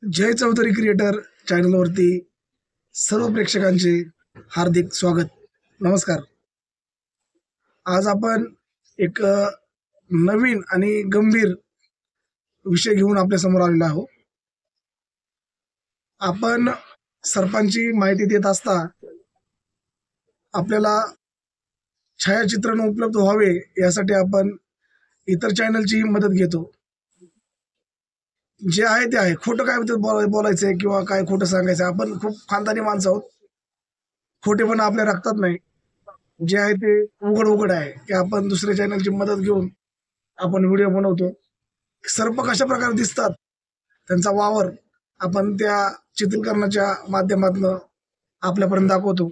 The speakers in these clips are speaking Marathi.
जय चौधरी क्रिएटर चॅनलवरती सर्व प्रेक्षकांचे हार्दिक स्वागत. नमस्कार. आज आपण एक नवीन आणि गंभीर विषय घेऊन आपल्या समोर आलेलो आहोत. आपण सरपंची माहिती देत असता आपल्याला छायाचित्रण उपलब्ध व्हावे यासाठी आपण इतर चॅनलची मदत घेतो. जे आहे ते आहे, खोटं काय बोलायचंय किंवा काय खोटं सांगायचं. आपण खूप खानदानी माणसं आहोत, खोटेपणा आपल्या रक्तात नाही. जे आहे ते उघड आहे की आपण दुसऱ्या चॅनलची मदत घेऊन आपण व्हिडिओ बनवतो. सर्प कशा प्रकारे दिसतात, त्यांचा वावर आपण त्या चित्रीकरणाच्या माध्यमातून आपल्यापर्यंत दाखवतो.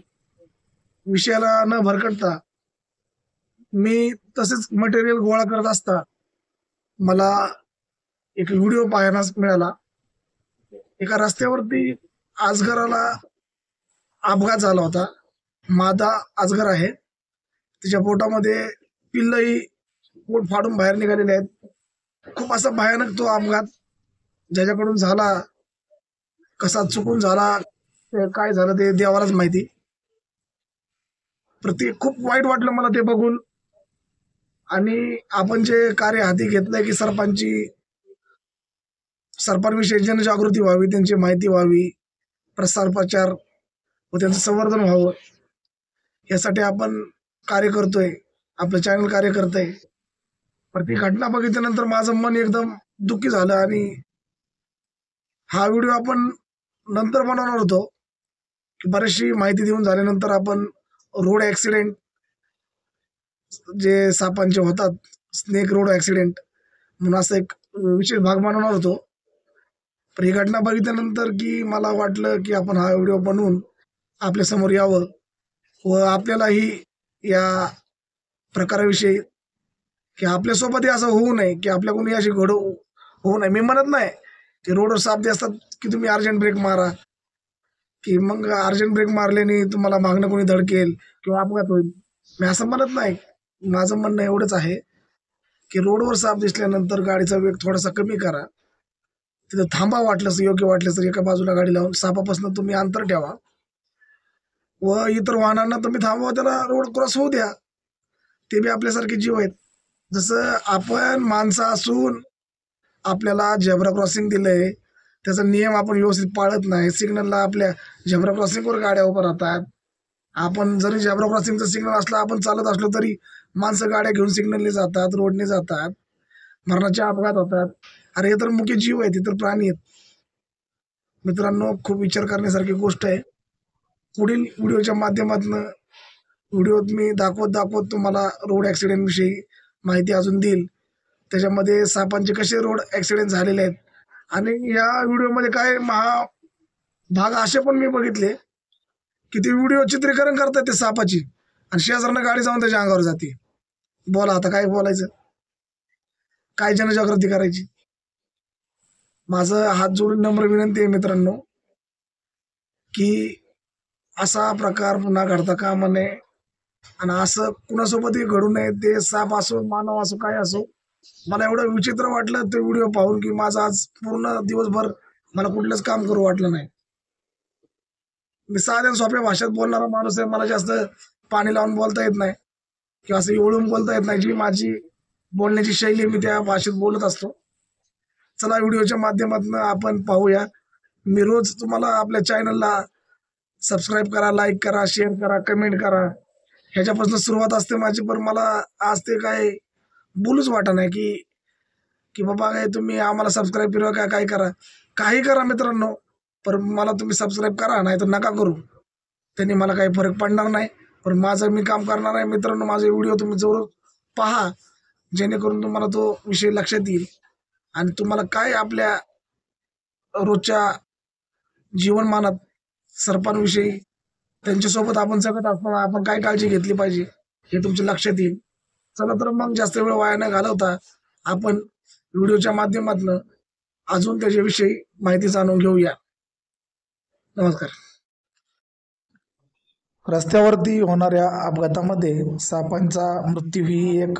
विषयाला न भरकटता मी तसेच मटेरियल गोळा करत असता मला एक व्हिडिओ पाहण्यास मिळाला. एका रस्त्यावरती अजगराला अपघात झाला होता. मादा अजगर आहे, तिच्या पोटामध्ये पिल्लही पोट फाडून बाहेर निघालेले आहेत. खूप असा भयानक तो अपघात ज्याच्याकडून झाला, कसा चुकून झाला, काय झालं ते देवालाच माहिती. खूप वाईट वाटलं मला ते बघून. आणि आपण जे कार्य हाती घेतलंय की सरपंचविषयी जनजागृती व्हावी, त्यांची माहिती व्हावी, प्रसार प्रचार व त्यांचं संवर्धन व्हावं, यासाठी आपण कार्य करतोय, आपलं चॅनल कार्य करतंय. पण ती घटना बघितल्यानंतर माझं मन एकदम दुःखी झालं. आणि हा व्हिडिओ आपण नंतर बनवणार होतो की बरीचशी माहिती देऊन झाल्यानंतर आपण रोड ॲक्सिडेंट जे सापांचे होतात, स्नेक रोड ॲक्सिडेंट म्हणून असं एक विशेष भाग बनवणार होतो. पण ही घटना बघितल्यानंतर की मला वाटलं की आपण हा व्हिडिओ बनवून आपल्यासमोर यावं व आपल्यालाही या प्रकाराविषयी की आपल्यासोबतही असं होऊ नये, की आपल्याकडून अशी होऊ नये. मी म्हणत नाही की रोडवर साप जे असतात की तुम्ही अर्जंट ब्रेक मारा, की मग अर्जंट ब्रेक मारल्याने तुम्हाला मागणं कोणी धडकेल किंवा अपघात होईल. मी असं म्हणत नाही. माझं म्हणणं एवढंच आहे की रोडवर साप दिसल्यानंतर गाडीचा वेग थोडासा कमी करा, तिथं थांबा, वाटलंच योग्य वाटलं तर एका बाजूला गाडी लावून सापापासून तुम्ही अंतर ठेवा व इतर वाहनांना तुम्ही थांबवा, त्याला रोड क्रॉस होऊ द्या. ते बी आपल्यासारखे जीव आहेत. जसं आपण माणसं असून आपल्याला झेब्रा क्रॉसिंग दिलंय, त्याचा नियम आपण व्यवस्थित पाळत नाही. सिग्नलला आपल्या झेब्रा क्रॉसिंगवर गाड्या उभं राहतात. आपण जरी झेब्रा क्रॉसिंगचा सिग्नल असला, आपण चालत असलो तरी माणसं गाड्या घेऊन सिग्नलने जातात, रोडने जातात, मरणाचे अपघात होतात. अरे हे तर मुख्य जीव आहेत, हे तर प्राणी आहेत. मित्रांनो, खूप विचार करण्यासारखी गोष्ट आहे. पुढील व्हिडिओच्या माध्यमातून व्हिडिओत मी दाखवत तुम्हाला रोड ॲक्सिडेंट विषयी माहिती अजून देईल. त्याच्यामध्ये सापांचे कसे रोड ॲक्सिडेंट झालेले आहेत. आणि या व्हिडिओमध्ये काय भाग असे पण मी बघितले की ते व्हिडिओ चित्रीकरण करतात ते सापाची, आणि शेजारनं गाडी जाऊन त्याच्या अंगावर जाते. बोला आता काय बोलायचं, काय जनजागृती करायची. माझं हात जोडून नम्र विनंती आहे मित्रांनो की असा प्रकार पुन्हा घडता कामा नये, आणि असं कुणासोबतही घडू नये. ते साप असो, मानव असो, काय असो. मला एवढं विचित्र वाटलं ते व्हिडिओ पाहून की माझं आज पूर्ण दिवसभर मला कुठलंच काम करू वाटलं नाही. मी साध्या सोप्या भाषेत बोलणारा माणूस आहे. मला जास्त पाणी लावून बोलता येत नाही किंवा असं एवढून बोलता येत नाही. जी माझी बोलण्याची शैली, मी त्या भाषेत बोलत असतो. चला व्हिडिओच्या माध्यमातून आपण पाहूया. मी रोज तुम्हाला आपल्या चॅनलला सबस्क्राईब करा, लाईक करा, शेअर करा, कमेंट करा, ह्याच्यापासून सुरुवात असते माझी. पण मला आज ते काय बोलूच वाटत नाही की की बाबा काय तुम्ही आम्हाला सबस्क्राईब फिरवा, काय करा, काही करा मित्रांनो, पण मला तुम्ही सबस्क्राईब करा, नाही तर नका करू. त्यांनी मला काही फरक पडणार नाही. पण माझं मी काम करणार आहे मित्रांनो. माझे व्हिडिओ तुम्ही जरूर पहा, जेणेकरून तुम्हाला तो विषय लक्षात येईल आणि तुम्हाला काय आपल्या रोजच्या जीवनमानात सर्पांविषयी, त्यांच्यासोबत आपण जगत असताना आपण काय काळजी घेतली पाहिजे हे तुमच्या लक्षात येईल. चला तर मग जास्त वेळ वाया न घालवता आपण व्हिडिओच्या माध्यमातून अजून त्याच्याविषयी माहिती जाणून घेऊया. नमस्कार. रस्त्यावरती होणाऱ्या अपघातामध्ये सापांचा मृत्यू ही एक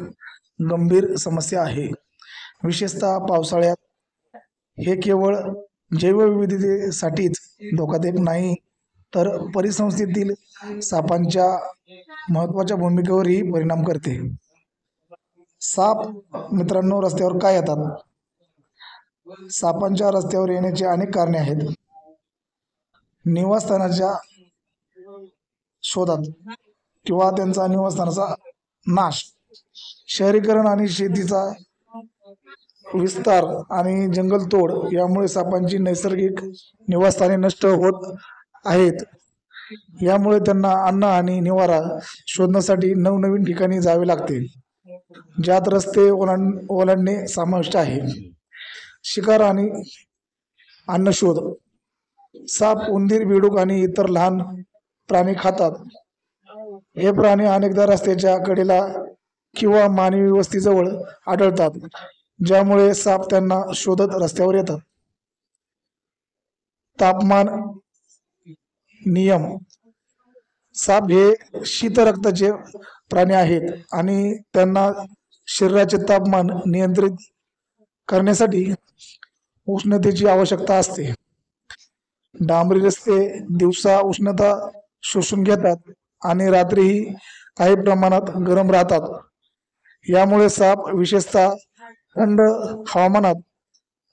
गंभीर समस्या आहे. विशेषतः पावसाळ्यात हे केवळ जैवविविधतेसाठीच धोकादायक नाही, तर परिसंस्थेतील सापांच्या महत्त्वाच्या भूमिकेवरही परिणाम करते. साप मित्रांनो रस्त्यावर काय येतात? सापांच्या रस्त्यावर येण्याची अनेक कारणे आहेत. निवासस्थानाच्या शोधात किंवा त्यांचा निवासस्थानाचा नाश, शहरीकरण आणि शेतीचा विस्तार आणि जंगलतोड यामुळे सापांची नैसर्गिक निवासस्थाने नष्ट होत आहेत. यामुळे त्यांना अन्न आणि निवारा शोधण्यासाठी नवनवीन ठिकाणी जावे लागते, ज्यात रस्ते ओलांडणे समाविष्ट आहे. शिकार आणि अन्न शोध. साप, उंदीर, बेडूक आणि इतर लहान प्राणी खातात. हे प्राणी अनेकदा रस्त्याच्या कडेला किंवा मानवी वस्तीजवळ आढळतात, ज्यामुळे साप त्यांना शोधत रस्त्यावर येतात. तापमान नियम. साप हे शीत रक्ताचे प्राणी आहेत आणि त्यांना शरीराचे तापमान नियंत्रित करण्यासाठी उष्णतेची आवश्यकता असते. डांबरी रस्ते दिवसा उष्णता शोषून घेतात आणि रात्रीही काही प्रमाणात गरम राहतात. यामुळे साप विशेषतः थंड हवामानात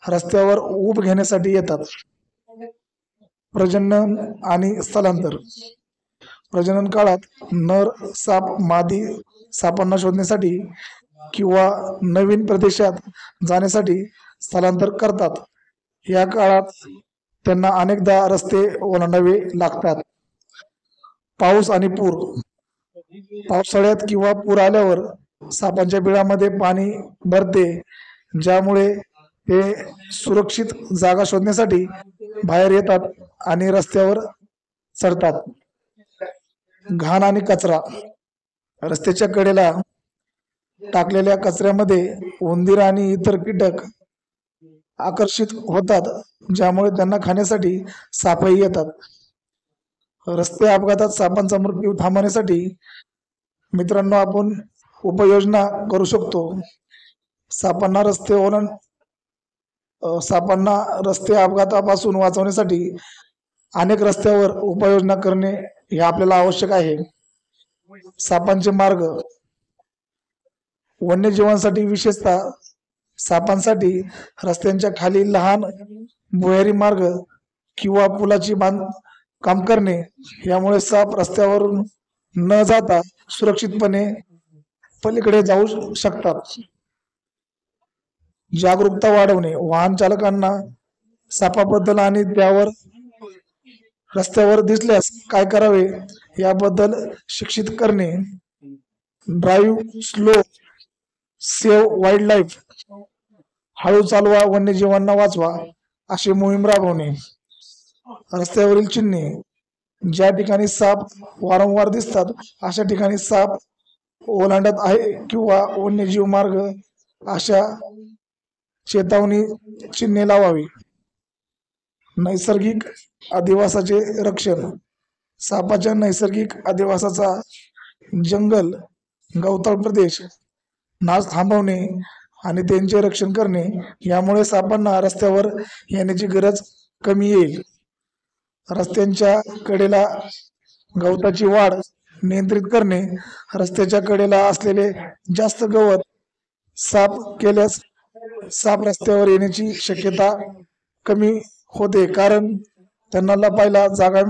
रस्त्यावर ऊब घेण्यासाठी येतात. प्रजनन आणि स्थलांतर. प्रजनन काळात नर साप मादी सापांना शोधण्यासाठी किंवा नवीन प्रदेशात जाण्यासाठी स्थलांतर करतात. या काळात त्यांना अनेकदा रस्ते ओलांडावे लागतात. पाऊस आणि पूर. पावसाळ्यात किंवा पूर आल्यावर सापांच्या बिळामध्ये पाणी भरते, ज्यामुळे ते सुरक्षित जागा शोधण्यासाठी बाहेर येतात आणि रस्त्यावर चढतात. घाण आणि कचरा. रस्त्याच्या कडेला टाकलेल्या कचऱ्यामध्ये उंदीर आणि इतर कीटक आकर्षित होतात, ज्यामुळे त्यांना खाण्यासाठी सापही येतात. रस्ते अपघातात सापांचा मृत्यू थांबवण्यासाठी मित्रांनो आपण उपाययोजना करू शकतो. सापांना रस्ते अपघातापासून वाचवण्यासाठी अनेक रस्त्यावर उपाययोजना करणे हे आपल्याला आवश्यक आहे. सापांचे मार्ग. वन्यजीवांसाठी विशेषतः सापांसाठी रस्त्यांच्या खाली लहान भुयारी मार्ग किंवा पुलाची बांधकाम करणे, यामुळे साप रस्त्यावरून न जाता सुरक्षितपणे पलीकडे जाऊ शकतात. जागरूकता वाढवणे. वाहन चालकांना सापाबद्दल आणि त्यावर रस्त्यावर दिसल्यास काय करावे याबद्दल शिक्षित करणे. Drive slow, save wild life, हळू चालवा वन्यजीवांना वाचवा अशी मोहीम राबवणे. रस्त्यावरील चिन्हे. ज्या ठिकाणी साप वारंवार दिसतात अशा ठिकाणी साप ओलांडत आहे किंवा वन्यजीव मार्ग अशा चेतावणी चिन्हे लावावी. नैसर्गिक अधिवासाचे रक्षण. सापाच्या नैसर्गिक अधिवासाचा जंगल, गवताळ प्रदेश नाश थांबवणे आणि त्यांचे रक्षण करणे, यामुळे सापांना रस्त्यावर येण्याची गरज कमी येईल. रस्त्यांच्या कडेला गवताची वाढ नियंत्रित करणे. रस्त्याच्या कडेला असलेले जास्त गवत साफ केल्यास साप रस्त्यावर येण्याची शक्यता कमी होते, कारण त्यांना लपायला जागा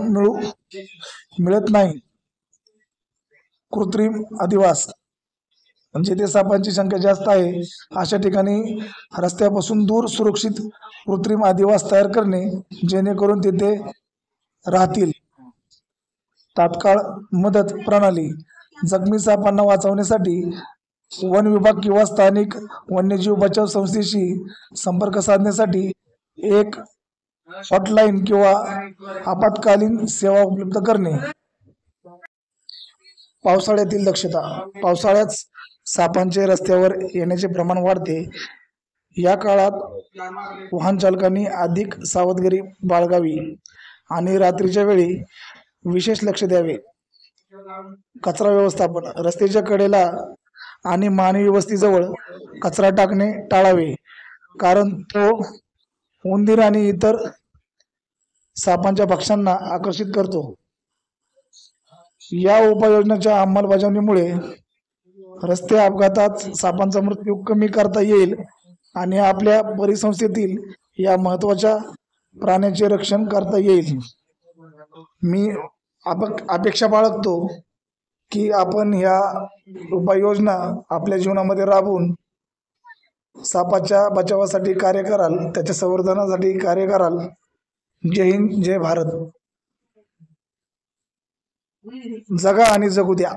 मिळत नाही. कृत्रिम अधिवास. जिथे सापांची संख्या जास्त आहे अशा ठिकाणी रस्त्यापासून दूर सुरक्षित कृत्रिम अधिवास तयार करणे, जेणेकरून तिथे राहतील. तात्काळ मदत प्रणाली. जखमी सापांना वाचवण्यासाठी वन विभाग किंवा स्थानिक वन्यजीव बचाव संस्थेशी संपर्क साधण्यासाठी एक हॉटलाईन किंवा आपत्कालीन सेवा उपलब्ध करणे. पावसाळ्यातील दक्षता. पावसाळ्यात सापांचे रस्त्यावर येण्याचे प्रमाण वाढते. या काळात वाहन चालकांनी अधिक सावधगिरी बाळगावी आणि रात्रीच्या वेळी विशेष लक्ष द्यावे. कचरा व्यवस्थापन. रस्त्याच्या कडेला आणि मानवी वस्तीजवळ कचरा टाकणे टाळावे, कारण तो उंदीर आणि इतर सापांच्या भक्ष्यांना आकर्षित करतो. या उपाययोजनेच्या अंमलबजावणीमुळे रस्ते अपघातात सापांचा मृत्यू कमी करता येईल आणि आपल्या परिसंस्थेतील या महत्वाच्या प्राण्याचे रक्षण करता येईल. मी अपेक्षा बाळगतो की आपण ह्या उपाययोजना आपल्या जीवनामध्ये राबवून सापाच्या बचावासाठी कार्य कराल, त्याच्या संवर्धनासाठी कार्य कराल. जय हिंद, जय भारत. जगा आणि जगू द्या.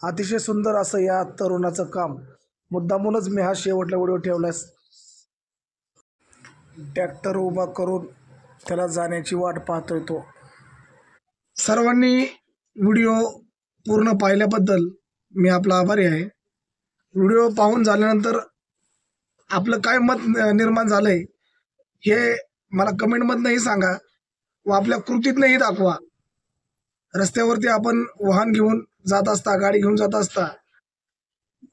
अतिशय सुंदर असं या तरुणाचं काम. मुद्दामूनच मी हा शेवटला व्हिडिओ ठेवलास. ट्रॅक्टर उभा करून त्याला जाण्याची वाट पाहतोय तो. सर्वांनी व्हिडिओ पूर्ण पाहिल्याबद्दल मी आपला आभारी आहे. व्हिडिओ पाहून झाल्यानंतर आपलं काय मत निर्माण झालंय हे मला कमेंटमधनंही सांगा व आपल्या कृतीतनंही दाखवा. रस्त्यावरती आपण वाहन घेऊन जात असता, गाडी घेऊन जात असता,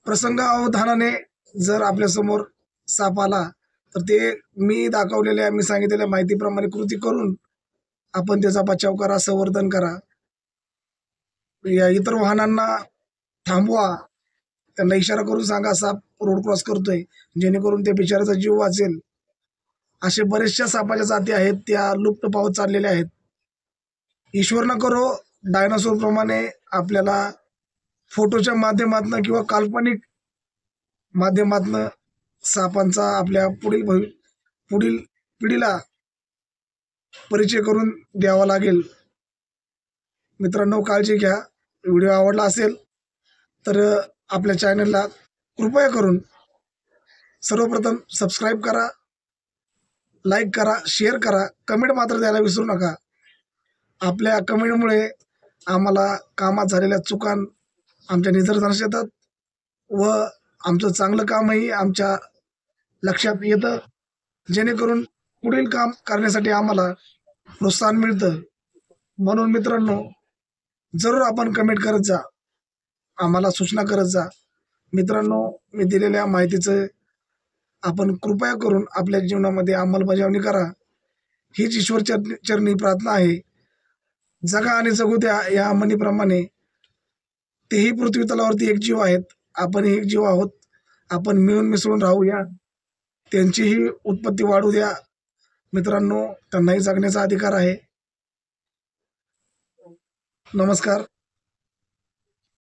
प्रसंग अवधानाने जर आपल्यासमोर साप आला तर ते मी सांगितलेल्या माहितीप्रमाणे कृती करून आपण त्याचा बचाव करा, संवर्धन करा. या इतर वाहनांना थांबवा, त्यांना इशारा करून सांगा साप रोड क्रॉस करतोय, जेणेकरून त्या बिचाऱ्याचा जीव वाचेल. असे बरेचशा सापाच्या जाती आहेत त्या लुप्त पावत चाललेल्या आहेत. ईश्वर न करो डायनासोर प्रमाणे आपल्याला फोटोच्या माध्यमातून किंवा काल्पनिक माध्यमातून सापांचा आपल्या पुढील पिढीला परिचय करून द्यावा लागेल. मित्रांनो, काळजी घ्या. व्हिडिओ आवडला असेल तर आपल्या चॅनलला कृपया करून सर्वप्रथम सबस्क्राईब करा, लाईक करा, शेअर करा, कमेंट मात्र द्यायला विसरू नका. आपल्या कमेंटमुळे आम्हाला कामात झालेल्या चुका आमच्या निदर्शनास येतात व आमचं चांगलं कामही आमच्या लक्षात येतं, जेणेकरून पुढील काम करण्यासाठी आम्हाला प्रोत्साहन मिळतं. म्हणून मित्रांनो, जरूर आपण कमेंट करत जा, आम्हाला सूचना करत जा. मित्रांनो, मी दिलेल्या माहितीचं आपण कृपया करून आपल्या जीवनामध्ये अंमलबजावणी करा, हीच ईश्वर चरणी प्रार्थना आहे. जगा आणि जगू द्या या म्हणीप्रमाणे तेही पृथ्वी तलावरती एक जीव आहेत, आपण एक जीव आहोत. आपण मिळून मिसळून राहूया, त्यांचीही उत्पत्ती वाढू द्या. मित्रांनो, त्यांनाही जगण्याचा अधिकार आहे. नमस्कार.